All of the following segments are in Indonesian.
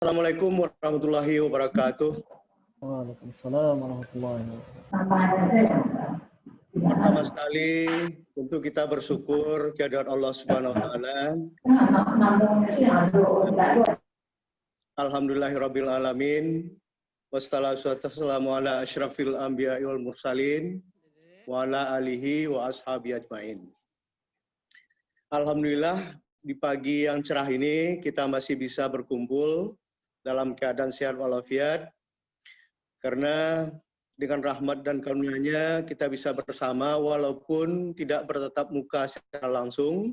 Assalamualaikum warahmatullahi wabarakatuh. Waalaikumsalam warahmatullahi wabarakatuh. Pertama sekali tentu kita bersyukur kehadirat Allah Subhanahu wa taala. Alhamdulillahirabbil alamin. Wassalatu wassalamu ala asyrafil anbiya'i wal mursalin wa ala alihi wa ashabi ajmain. Alhamdulillah di pagi yang cerah ini kita masih bisa berkumpul dalam keadaan sehat walafiat, karena dengan rahmat dan karunia-Nya kita bisa bersama walaupun tidak bertatap muka secara langsung,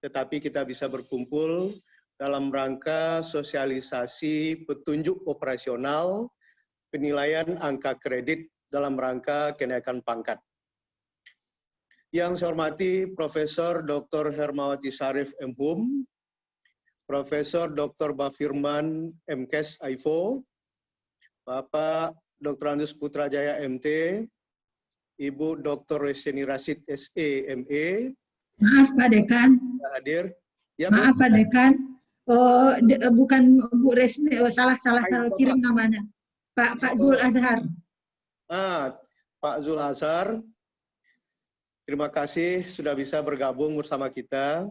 tetapi kita bisa berkumpul dalam rangka sosialisasi petunjuk operasional penilaian angka kredit dalam rangka kenaikan pangkat. Yang saya hormati Profesor Dr. Hermawati Syarif MHum, Profesor Dr. Bafirman MKes AIFO, Bapak Dr. Andus Putrajaya MT, Ibu Dr. Reseni Rashid SE ME. Maaf Pak Dekan. Hadir. Ya, maaf Bu. Pak Dekan. Oh, bukan Bu Resni, salah kirim namanya. Pak Zul Azhar. Pak Zul Azhar. Terima kasih sudah bisa bergabung bersama kita.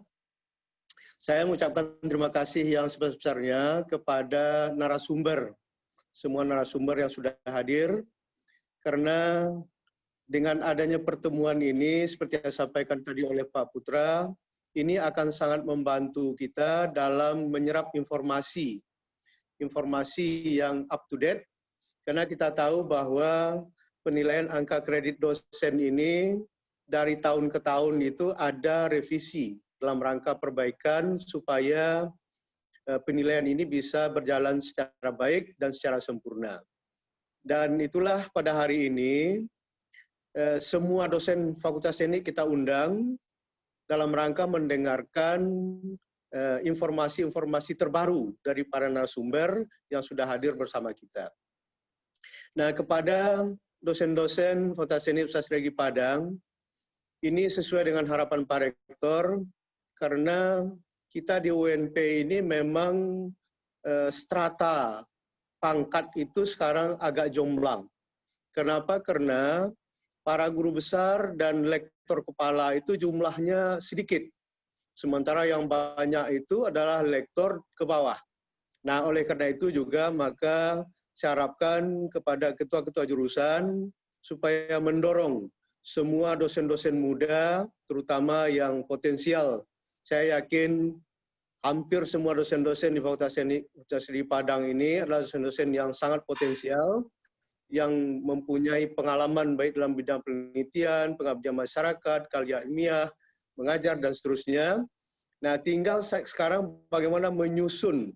Saya mengucapkan terima kasih yang sebesar-besarnya kepada narasumber, semua narasumber yang sudah hadir, karena dengan adanya pertemuan ini, seperti yang disampaikan tadi oleh Pak Putra, ini akan sangat membantu kita dalam menyerap informasi yang up to date, karena kita tahu bahwa penilaian angka kredit dosen ini dari tahun ke tahun itu ada revisi dalam rangka perbaikan supaya penilaian ini bisa berjalan secara baik dan secara sempurna. Dan itulah pada hari ini semua dosen Fakultas Teknik kita undang dalam rangka mendengarkan informasi-informasi terbaru dari para narasumber yang sudah hadir bersama kita. Nah, kepada dosen-dosen Fakultas Teknik Universitas Negeri Padang, ini sesuai dengan harapan Pak Rektor, karena kita di UNP ini memang strata pangkat itu sekarang agak jomplang. Kenapa? Karena para guru besar dan lektor kepala itu jumlahnya sedikit. Sementara yang banyak itu adalah lektor ke bawah. Nah, oleh karena itu juga maka saya harapkan kepada ketua-ketua jurusan supaya mendorong semua dosen-dosen muda, terutama yang potensial. Saya yakin hampir semua dosen-dosen di Fakultas Teknik Universitas Negeri Padang ini adalah dosen-dosen yang sangat potensial, yang mempunyai pengalaman baik dalam bidang penelitian, pengabdian masyarakat, karya ilmiah, mengajar, dan seterusnya. Nah, tinggal sekarang bagaimana menyusun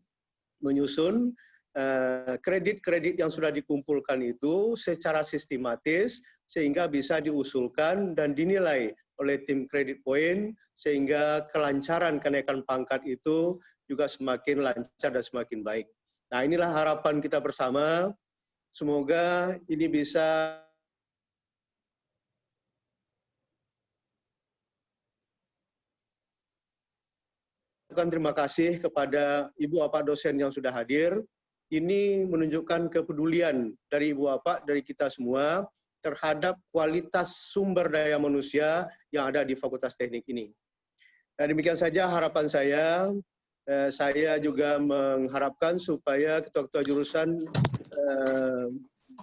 kredit-kredit yang sudah dikumpulkan itu secara sistematis, sehingga bisa diusulkan dan dinilai oleh tim kredit point, sehingga kelancaran kenaikan pangkat itu juga semakin lancar dan semakin baik. Nah, inilah harapan kita bersama. Semoga ini bisa terima kasih kepada Ibu Bapak dosen yang sudah hadir. Ini menunjukkan kepedulian dari Ibu Bapak, dari kita semua, terhadap kualitas sumber daya manusia yang ada di Fakultas Teknik ini. Dan demikian saja harapan saya. Saya juga mengharapkan supaya ketua-ketua jurusan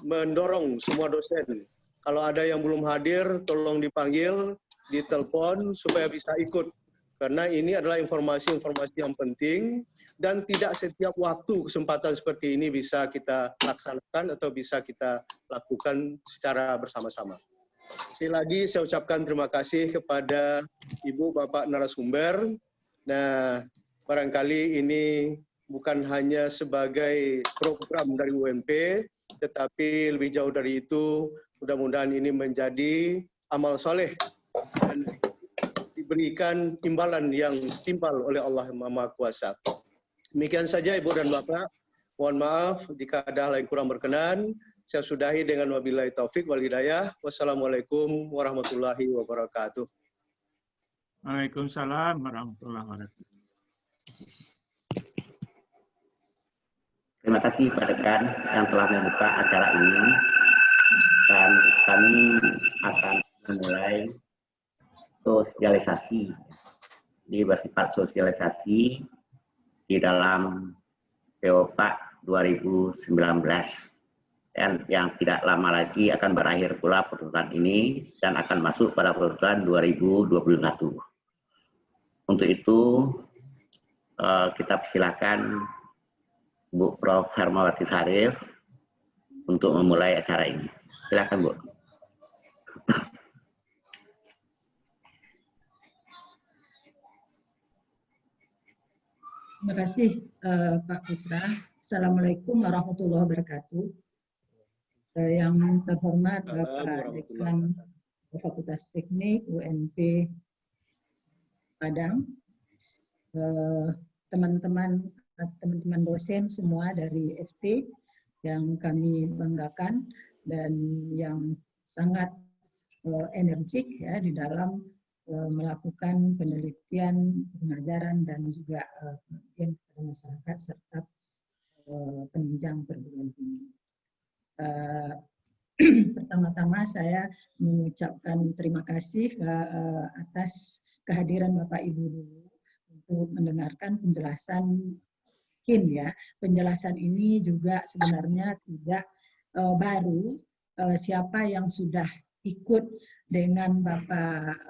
mendorong semua dosen. Kalau ada yang belum hadir, tolong dipanggil, ditelepon supaya bisa ikut. Karena ini adalah informasi-informasi yang penting dan tidak setiap waktu kesempatan seperti ini bisa kita laksanakan atau bisa kita lakukan secara bersama-sama. Sekali lagi saya ucapkan terima kasih kepada Ibu Bapak narasumber. Nah, barangkali ini bukan hanya sebagai program dari UNP, tetapi lebih jauh dari itu, mudah-mudahan ini menjadi amal soleh dan diberikan imbalan yang setimpal oleh Allah yang Maha Kuasa. Demikian saja Ibu dan Bapak. Mohon maaf jika ada hal yang kurang berkenan. Saya sudahi dengan wabillahi taufik wal hidayah. Wassalamualaikum warahmatullahi wabarakatuh. Waalaikumsalam warahmatullahi wabarakatuh. Terima kasih Pak Dekan yang telah membuka acara ini, dan kami akan memulai sosialisasi, di bersifat sosialisasi di dalam POPA 2019, dan yang tidak lama lagi akan berakhir pula pertukaran ini dan akan masuk pada pertukaran 2021. Untuk itu kita persilakan Bu Prof. Hermawati Syarif untuk memulai acara ini. Silakan Bu. Terima kasih Pak Putra. Assalamualaikum warahmatullahi wabarakatuh. Yang terhormat Bapak Dekan Fakultas Teknik UNP Padang, teman-teman dosen semua dari FT yang kami banggakan dan yang sangat energik ya di dalam melakukan penelitian, pengajaran dan juga pengabdian kepada masyarakat serta penunjang perguruan tinggi. Pertama-tama saya mengucapkan terima kasih atas kehadiran Bapak Ibu dulu untuk mendengarkan penjelasan. Mungkin ya, penjelasan ini juga sebenarnya tidak baru. Siapa yang sudah ikut dengan Bapak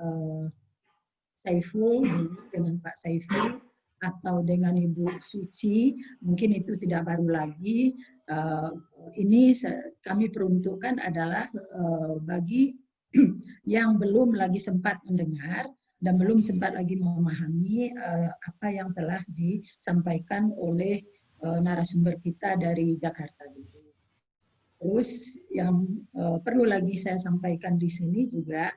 Saiful, dengan Pak Saiful, atau dengan Ibu Suci, mungkin itu tidak baru lagi. Ini kami peruntukkan adalah bagi yang belum lagi sempat mendengar dan belum sempat lagi memahami apa yang telah disampaikan oleh narasumber kita dari Jakarta dulu. Terus yang perlu lagi saya sampaikan di sini juga,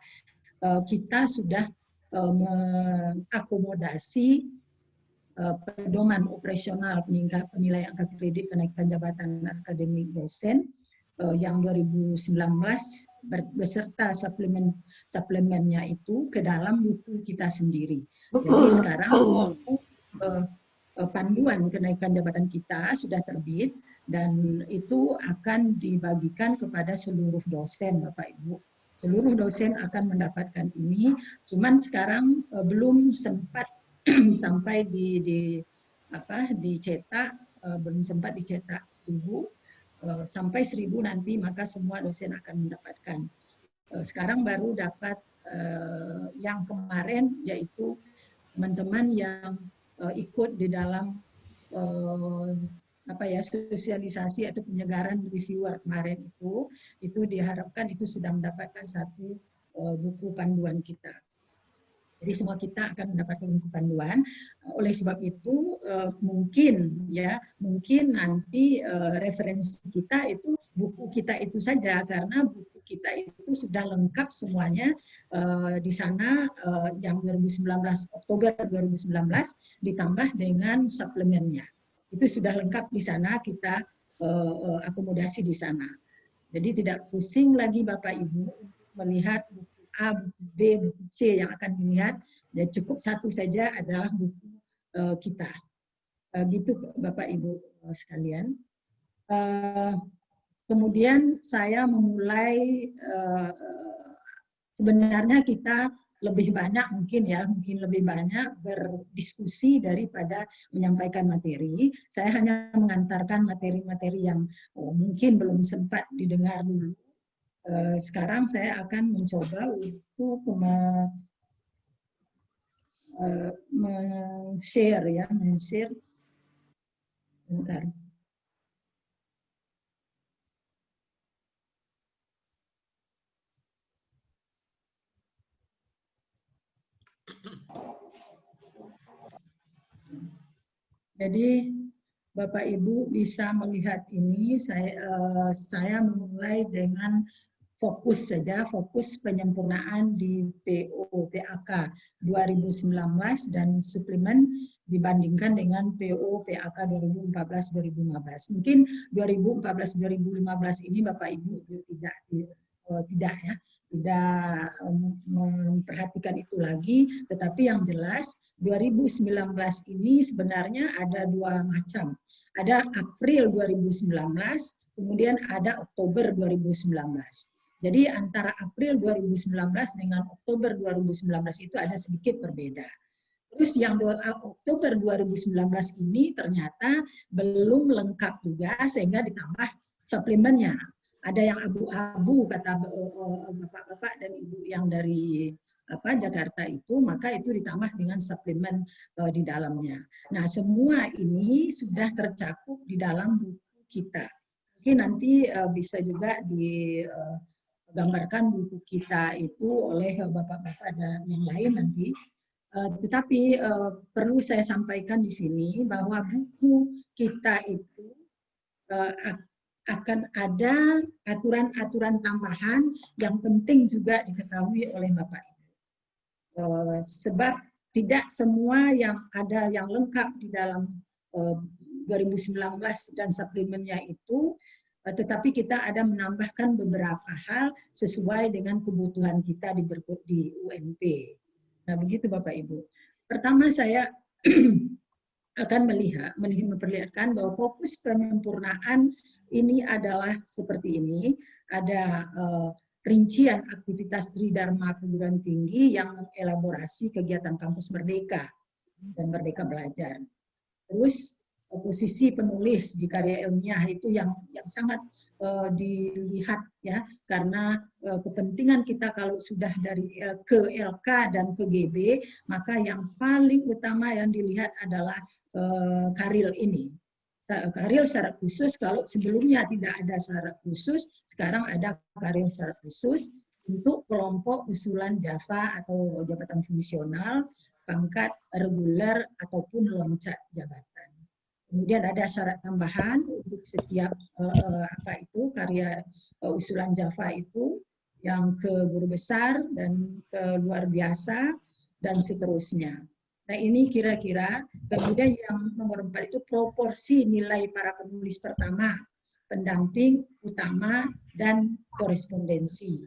kita sudah mengakomodasi pedoman operasional penilaian angka kredit kenaikan jabatan akademik dosen yang 2019 beserta suplemennya itu ke dalam buku kita sendiri. Jadi sekarang panduan kenaikan jabatan kita sudah terbit dan itu akan dibagikan kepada seluruh dosen, Bapak Ibu. Seluruh dosen akan mendapatkan ini, cuman sekarang belum sempat sampai dicetak, belum sempat dicetak 1000. Sampai 1000 nanti maka semua dosen akan mendapatkan. Sekarang baru dapat yang kemarin, yaitu teman-teman yang ikut di dalam sosialisasi atau penyegaran reviewer kemarin itu diharapkan itu sudah mendapatkan satu buku panduan kita. Jadi semua kita akan mendapatkan buku panduan. Oleh sebab itu mungkin nanti referensi kita itu buku kita itu saja, karena buku kita itu sudah lengkap semuanya di sana yang 2019 Oktober 2019 ditambah dengan suplemennya. Itu sudah lengkap di sana, kita akomodasi di sana. Jadi tidak pusing lagi Bapak Ibu melihat buku A, buku B, buku C yang akan dilihat, ya cukup satu saja adalah buku kita. Gitu Bapak Ibu sekalian. Kemudian saya memulai, sebenarnya kita lebih banyak mungkin lebih banyak berdiskusi daripada menyampaikan materi. Saya hanya mengantarkan materi-materi yang mungkin belum sempat didengar dulu. Sekarang saya akan mencoba untuk men-share bentar. Jadi Bapak Ibu bisa melihat ini, saya memulai dengan fokus saja, fokus penyempurnaan di PO PAK 2019 dan suplemen dibandingkan dengan PO PAK 2014-2015. Mungkin 2014-2015 ini Bapak Ibu tidak memperhatikan itu lagi, tetapi yang jelas 2019 ini sebenarnya ada dua macam. ada April 2019, kemudian ada Oktober 2019. Jadi antara April 2019 dengan Oktober 2019 itu ada sedikit berbeda. Terus yang Oktober 2019 ini ternyata belum lengkap juga sehingga ditambah suplemennya. Ada yang abu-abu kata bapak-bapak dan ibu yang dari Jakarta itu, maka itu ditambah dengan suplemen di dalamnya. Nah, semua ini sudah tercakup di dalam buku kita. Mungkin nanti bisa juga digambarkan buku kita itu oleh bapak-bapak dan yang lain nanti. Tetapi perlu saya sampaikan di sini bahwa buku kita itu akan ada aturan-aturan tambahan yang penting juga diketahui oleh Bapak Ibu. Sebab tidak semua yang ada yang lengkap di dalam 2019 dan suplemennya itu, tetapi kita ada menambahkan beberapa hal sesuai dengan kebutuhan kita di UNP. Nah, begitu Bapak Ibu. Pertama saya akan memperlihatkan bahwa fokus penyempurnaan ini adalah seperti ini. Ada rincian aktivitas Tridharma perguruan tinggi yang mengelaborasi kegiatan kampus Merdeka dan Merdeka Belajar. Terus posisi penulis di karya ilmiah itu yang sangat dilihat ya, karena kepentingan kita kalau sudah dari ke LK dan ke GB, maka yang paling utama yang dilihat adalah karil ini. Karil secara khusus, kalau sebelumnya tidak ada syarat khusus, sekarang ada karil secara khusus untuk kelompok usulan Java atau jabatan fungsional, pangkat reguler ataupun loncat jabatan. Kemudian ada syarat tambahan untuk setiap karya usulan Java itu, yang ke guru besar dan ke luar biasa dan seterusnya. Nah, ini kira-kira. Kemudian yang nomor 4 itu proporsi nilai para penulis pertama, pendamping, utama, dan korespondensi.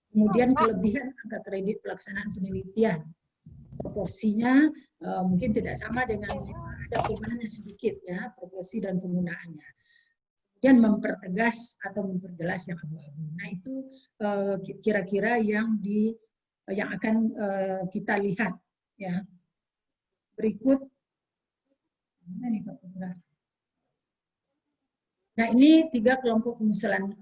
Kemudian kelebihan angka kredit pelaksanaan penelitian. Proporsinya mungkin tidak sama dengan, ada perubahannya sedikit ya, proporsi dan penggunaannya. Kemudian mempertegas atau memperjelas yang abu-abu. Nah, itu kira-kira yang akan kita lihat ya. Berikut. Nah, ini 3 kelompok pengusulan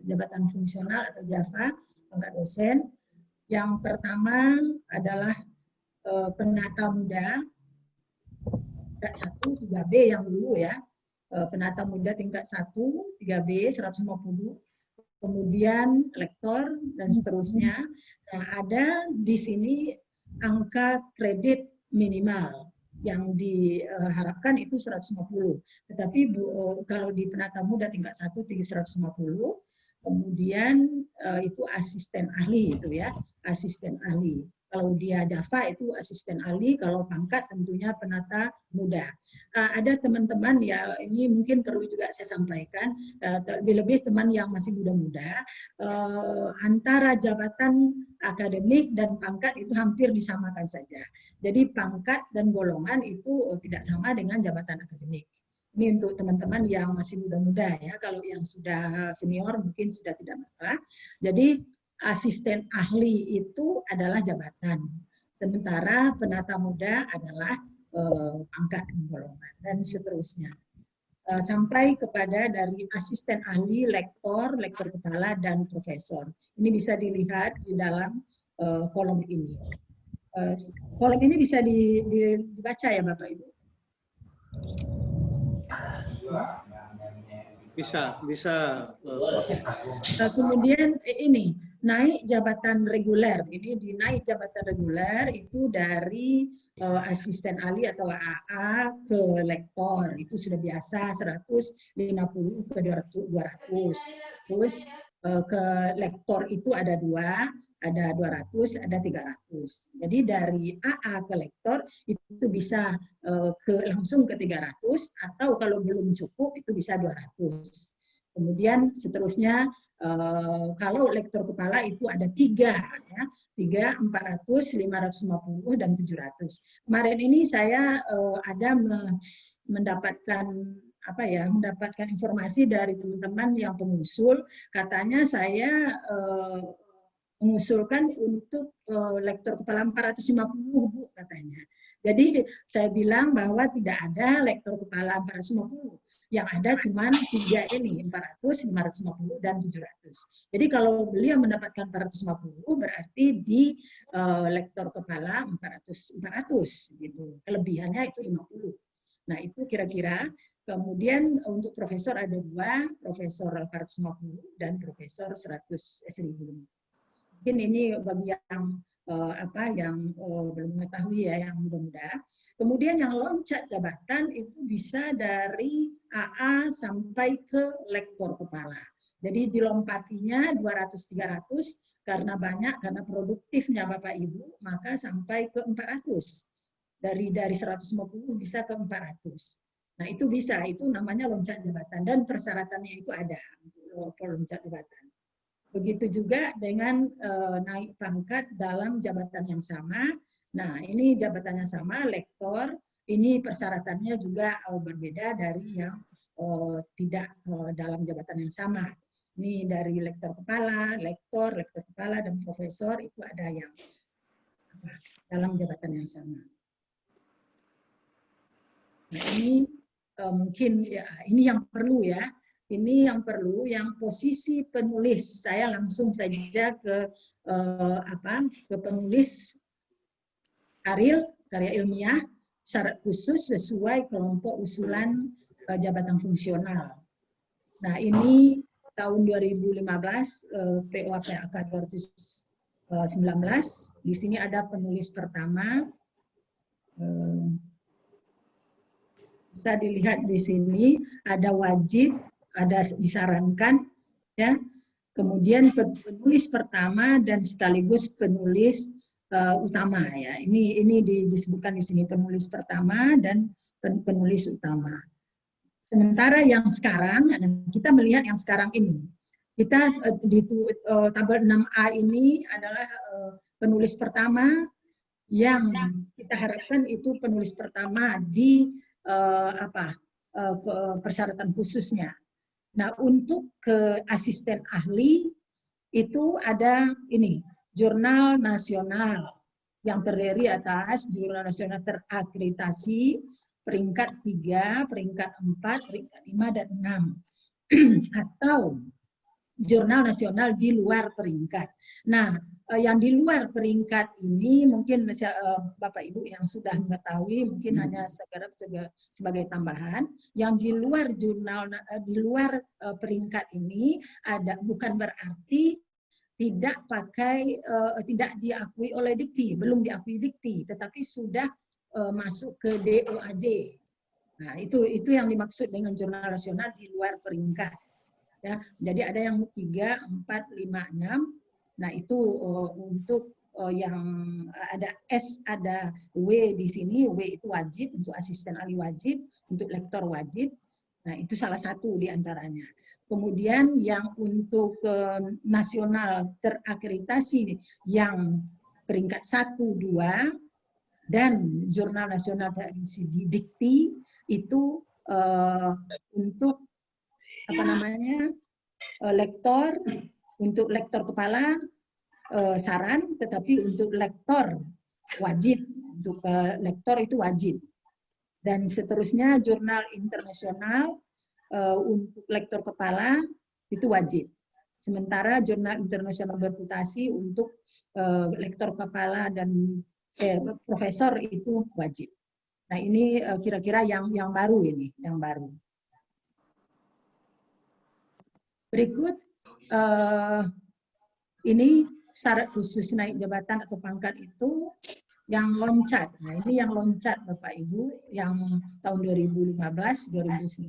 jabatan fungsional atau Java, pangkat dosen. Yang pertama adalah penata muda, tingkat 1, 3B yang dulu ya. Penata muda tingkat 1, 3B, 150. Kemudian lektor dan seterusnya. Nah, ada di sini angka kredit minimal yang diharapkan itu 150. Tetapi kalau di penata muda tingkat 1 150, kemudian itu asisten ahli itu ya, asisten ahli. Kalau dia Java itu asisten ahli, kalau pangkat tentunya penata muda. Ada teman-teman ya, ini mungkin perlu juga saya sampaikan, lebih-lebih teman yang masih muda-muda, antara jabatan akademik dan pangkat itu hampir disamakan saja. Jadi pangkat dan golongan itu tidak sama dengan jabatan akademik. Ini untuk teman-teman yang masih muda-muda ya, kalau yang sudah senior mungkin sudah tidak masalah. Jadi asisten ahli itu adalah jabatan, sementara penata muda adalah pangkat dan golongan, dan seterusnya. Sampai kepada dari asisten ahli, lektor, lektor kepala, dan profesor. Ini bisa dilihat di dalam kolom ini. Kolom ini bisa dibaca ya Bapak Ibu? Bisa. Kemudian ini naik jabatan reguler. Ini dinaik jabatan reguler itu dari asisten ahli atau AA ke lektor. Itu sudah biasa 150 ke 200. Terus ke lektor itu ada 2, ada 200, ada 300. Jadi dari AA ke lektor itu bisa langsung ke 300, atau kalau belum cukup itu bisa 200. Kemudian seterusnya Kalau lektor kepala itu ada 3, ya, 3, 400, 550, dan 700. Kemarin ini saya ada mendapatkan mendapatkan informasi dari teman-teman yang pengusul, katanya saya mengusulkan untuk lektor kepala 450, Bu, katanya. Jadi saya bilang bahwa tidak ada lektor kepala 450. Yang ada cuma 3 ini, 400, 550, dan 700. Jadi kalau beliau mendapatkan 450, berarti di lektor kepala 400 gitu. Kelebihannya itu 50. Nah, itu kira-kira. Kemudian untuk profesor ada 2, profesor 450 dan profesor 100.000. Mungkin ini bagi yang belum mengetahui ya, yang muda-muda. Kemudian yang loncat jabatan itu bisa dari AA sampai ke lektor kepala. Jadi dilompatinya 200-300 karena banyak, karena produktifnya Bapak Ibu, maka sampai ke 400. Dari 150 bisa ke 400. Nah, itu bisa, itu namanya loncat jabatan dan persyaratannya itu ada untuk loncat jabatan. Begitu juga dengan naik pangkat dalam jabatan yang sama. Nah, ini jabatannya sama, lektor, ini persyaratannya juga berbeda dari yang tidak dalam jabatan yang sama. Ini dari lektor kepala, lektor kepala, dan profesor itu ada yang dalam jabatan yang sama. Nah, ini mungkin ya, ini yang perlu ya. Ini yang perlu, yang posisi penulis. Saya langsung saja ke ke penulis karya ilmiah syarat khusus sesuai kelompok usulan jabatan fungsional. Nah, ini tahun 2015 POAPAK 219. Di sini ada penulis pertama. Bisa dilihat di sini ada wajib, ada disarankan, ya. Kemudian penulis pertama dan sekaligus penulis utama, ya. Ini disebutkan di sini penulis pertama dan penulis utama. Sementara yang sekarang, kita melihat yang sekarang ini. Kita di tabel 6A ini adalah penulis pertama yang kita harapkan itu penulis pertama di persyaratan khususnya. Nah, untuk ke asisten ahli itu ada ini, jurnal nasional yang terdiri atas jurnal nasional terakreditasi peringkat 3, peringkat 4, peringkat 5, dan 6. Atau jurnal nasional di luar peringkat. Nah, yang di luar peringkat ini mungkin Bapak Ibu yang sudah mengetahui, mungkin hanya sebagai tambahan. Yang di luar jurnal, di luar peringkat ini ada, bukan berarti tidak tidak diakui oleh Dikti, belum diakui Dikti, tetapi sudah masuk ke DOAJ. Nah, itu yang dimaksud dengan jurnal nasional di luar peringkat. Ya, jadi ada yang 3, 4, 5, 6. Nah, itu untuk yang ada S, ada W di sini. W itu wajib, untuk asisten ahli wajib, untuk lektor wajib. Nah, itu salah satu di antaranya. Kemudian yang untuk nasional terakreditasi yang peringkat 1, 2, dan jurnal nasional terakreditasi di Dikti itu untuk lektor, untuk lektor kepala saran, tetapi untuk lektor wajib, untuk lektor itu wajib. Dan seterusnya jurnal internasional untuk lektor kepala itu wajib. Sementara jurnal internasional berputasi untuk lektor kepala dan profesor itu wajib. Nah, ini kira-kira yang baru ini, yang baru. Berikut ini syarat khusus naik jabatan atau pangkat itu yang loncat. Nah, ini yang loncat Bapak Ibu yang tahun 2015, 2019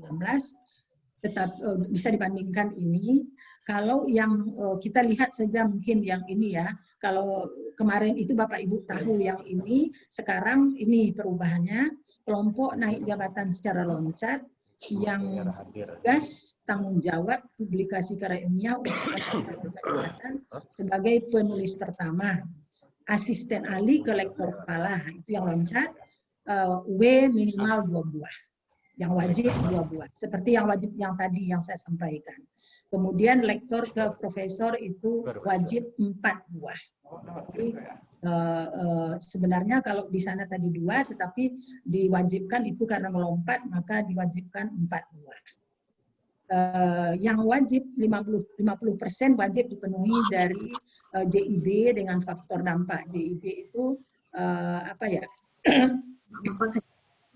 tetap bisa dibandingkan ini. Kalau yang kita lihat saja mungkin yang ini ya. Kalau kemarin itu Bapak Ibu tahu yang ini, sekarang ini perubahannya kelompok naik jabatan secara loncat yang tugas tanggung jawab publikasi karya ilmiah untuk jabatan sebagai penulis pertama, asisten ahli ke lektor kepala, itu yang loncat, W minimal 2 buah, yang wajib 2 buah, seperti yang wajib yang tadi yang saya sampaikan. Kemudian lektor ke profesor itu wajib 4 buah. Jadi, sebenarnya kalau di sana tadi 2, tetapi diwajibkan itu karena melompat, maka diwajibkan 4 buah. Yang wajib 50% wajib dipenuhi dari JIB dengan faktor dampak. JIB itu apa ya?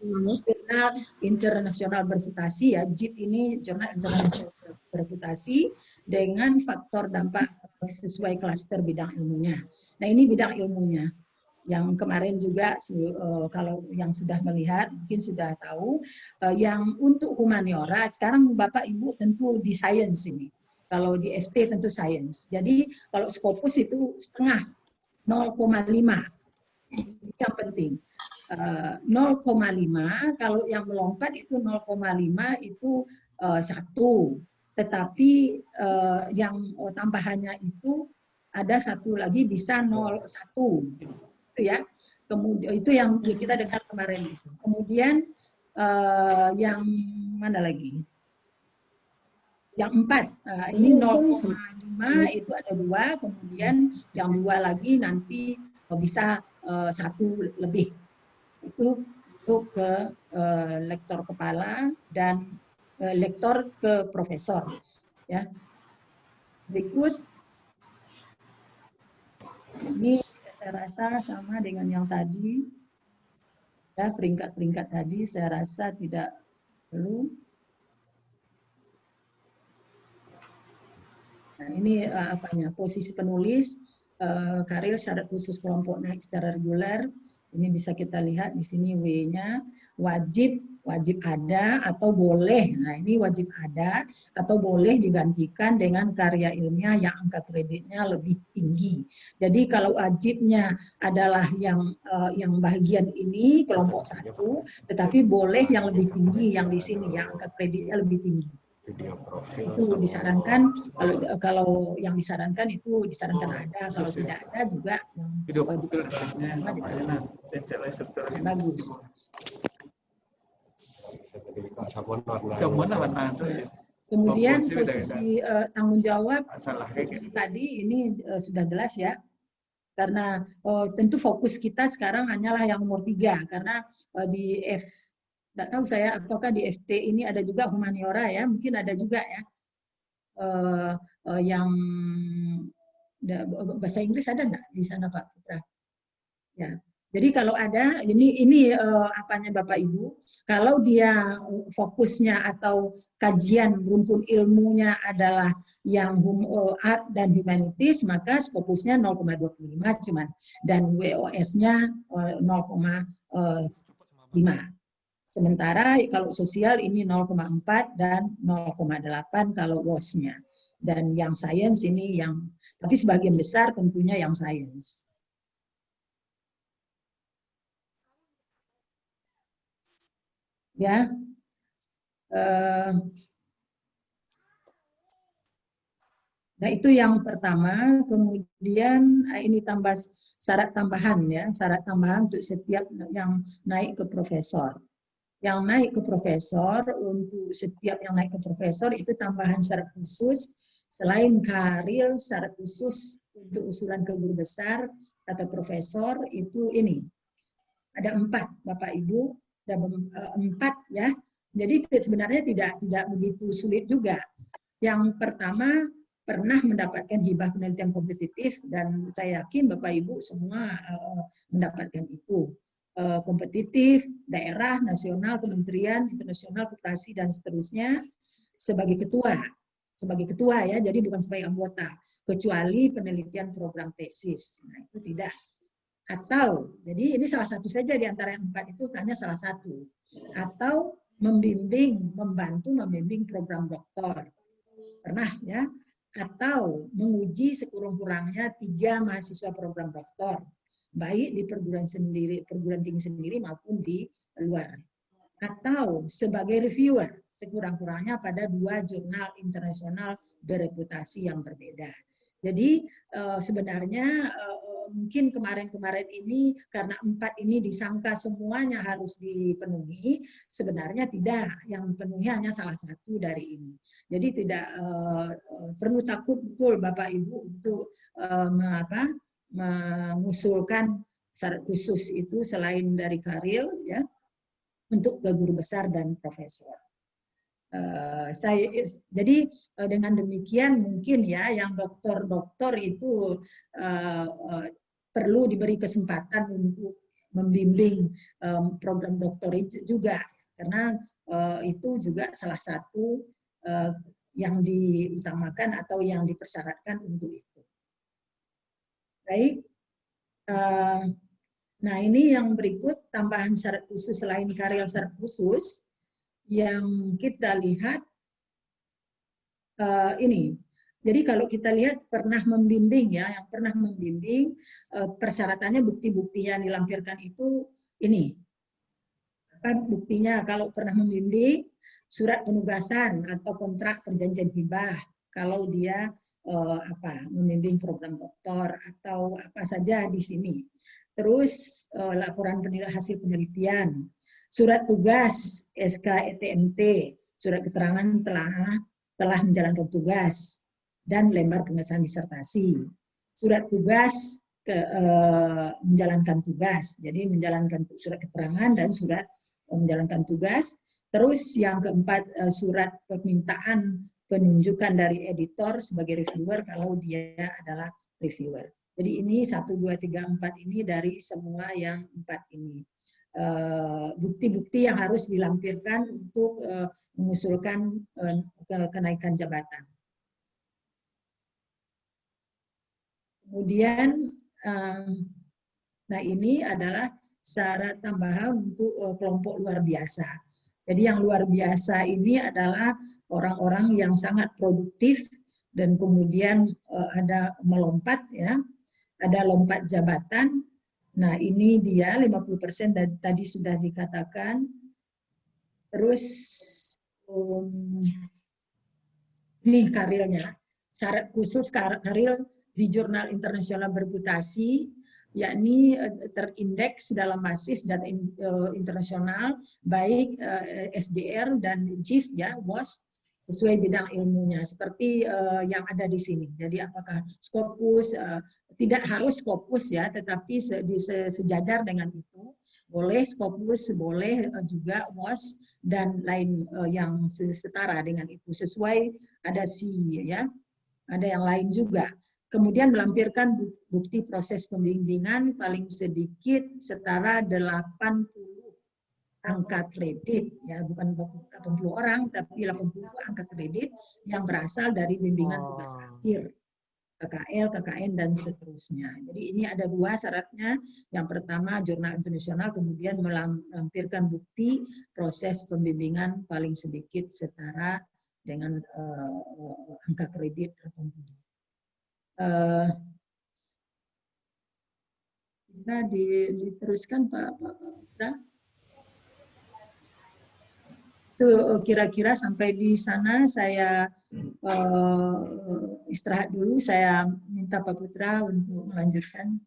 Jurnal Internasional Berputasi ya, JIB ini Jurnal Internasional Berputasi dengan faktor dampak sesuai klaster bidang ilmunya. Nah ini bidang ilmunya. Yang kemarin juga kalau yang sudah melihat mungkin sudah tahu, yang untuk humaniora sekarang Bapak Ibu tentu di sains ini. Kalau di FT tentu sains. Jadi kalau Scopus itu setengah 0,5. Yang penting. 0,5 kalau yang melompat itu 0,5 itu 1. Tetapi yang tambahannya itu ada 1 lagi bisa 0,1. Itu ya, kemudian itu yang kita dengar kemarin itu. Kemudian yang mana lagi? Yang 4, ini 0,5 itu ada 2, kemudian yang 2 lagi nanti bisa 1 lebih. Itu untuk ke lektor kepala dan lektor ke profesor. Ya. Berikut ini saya rasa sama dengan yang tadi, ya peringkat-peringkat tadi saya rasa tidak perlu. Nah ini apanya, posisi penulis, karir syarat khusus kelompok naik secara reguler, ini bisa kita lihat di sini W-nya, wajib ada atau boleh. Nah ini wajib ada atau boleh digantikan dengan karya ilmiah yang angka kreditnya lebih tinggi. Jadi kalau wajibnya adalah yang bagian ini kelompok 1, tetapi boleh yang lebih tinggi yang di sini yang angka kreditnya lebih tinggi. Itu disarankan, kalau yang disarankan itu disarankan ada, kalau tidak ada juga yang wajib ada. Bagus. Kemudian posisi tanggung jawab tadi ini sudah jelas ya, karena tentu fokus kita sekarang hanyalah yang nomor 3, karena di tidak tahu saya apakah di FT ini ada juga humaniora ya, mungkin ada juga ya yang bahasa Inggris ada enggak di sana Pak Putra? Ya. Jadi kalau ada, ini apanya Bapak Ibu, kalau dia fokusnya atau kajian rumpun ilmunya adalah yang art dan humanities, maka fokusnya 0,25 cuman, dan WOS-nya 0,5. Sementara kalau sosial ini 0,4 dan 0,8 kalau WOS-nya. Dan yang sains ini yang, tapi sebagian besar tentunya yang sains. Ya, nah itu yang pertama. Kemudian ini tambah syarat tambahan ya, syarat tambahan untuk setiap yang naik ke profesor. Yang naik ke profesor, untuk setiap yang naik ke profesor itu tambahan syarat khusus selain karir, syarat khusus untuk usulan ke guru besar atau profesor itu ini ada 4 Bapak Ibu. Ada 4 ya. Jadi sebenarnya tidak begitu sulit juga. Yang pertama pernah mendapatkan hibah penelitian kompetitif, dan saya yakin Bapak Ibu semua mendapatkan itu. Kompetitif, daerah, nasional, kementerian, internasional, koperasi dan seterusnya sebagai ketua ya. Jadi bukan sebagai anggota, kecuali penelitian program tesis. Nah, itu tidak. Atau, jadi ini salah satu saja di antara yang 4 itu hanya salah satu. Atau membantu membimbing program doktor. Pernah ya? Atau menguji sekurang-kurangnya 3 mahasiswa program doktor. Baik di perguruan tinggi sendiri maupun di luar. Atau sebagai reviewer. sekurang-kurangnya pada 2 jurnal internasional bereputasi yang berbeda. Jadi sebenarnya mungkin kemarin-kemarin ini karena 4 ini disangka semuanya harus dipenuhi, sebenarnya tidak. Yang dipenuhi hanya salah satu dari ini. Jadi tidak perlu takut betul Bapak Ibu untuk mengusulkan syarat khusus itu selain dari karil ya untuk ke guru besar dan profesor. Jadi dengan demikian mungkin ya yang doktor-doktor itu perlu diberi kesempatan untuk membimbing program doktor juga karena itu juga salah satu yang diutamakan atau yang dipersyaratkan untuk itu. Baik. Nah ini yang berikut tambahan syarat khusus selain karil syarat khusus. Yang kita lihat ini. Jadi kalau kita lihat pernah membimbing ya, yang pernah membimbing persyaratannya bukti-bukti yang dilampirkan itu ini. Apa buktinya kalau pernah membimbing surat penugasan atau kontrak perjanjian hibah kalau dia membimbing program doktor atau apa saja di sini. Terus laporan hasil penelitian. Surat tugas SK-ETMT, surat keterangan telah menjalankan tugas, dan lembar pengesahan disertasi. Surat tugas menjalankan tugas, jadi menjalankan surat keterangan dan surat menjalankan tugas. Terus yang keempat surat permintaan penunjukan dari editor sebagai reviewer kalau dia adalah reviewer. Jadi ini 1, 2, 3, 4 ini dari semua yang 4 ini. Bukti-bukti yang harus dilampirkan untuk mengusulkan kenaikan jabatan. Kemudian, nah ini adalah syarat tambahan untuk kelompok luar biasa. Jadi yang luar biasa ini adalah orang-orang yang sangat produktif dan kemudian ada melompat ya, ada lompat jabatan. Nah, ini dia 50% dan tadi sudah dikatakan. Terus ini karilnya. Syarat khusus karil di jurnal internasional bereputasi, yakni terindeks dalam basis data internasional baik SJR dan JIF ya, WOS sesuai bidang ilmunya seperti yang ada di sini. Jadi apakah Scopus tidak harus Scopus ya, tetapi sejajar dengan itu. Boleh Scopus, boleh juga WOS dan lain yang setara dengan itu sesuai ada ya, ada yang lain juga. Kemudian melampirkan bukti proses pembimbingan paling sedikit setara 80 angka kredit, ya bukan 80 orang, tapi 80 angka kredit yang berasal dari bimbingan tugas akhir, KKL, KKN, dan seterusnya. Jadi ini ada 2 syaratnya. Yang pertama jurnal internasional, kemudian melampirkan bukti proses pembimbingan paling sedikit setara dengan angka kredit 80. Bisa diteruskan Pak Putra? Itu kira-kira sampai di sana saya istirahat dulu. Saya minta Pak Putra untuk melanjutkan.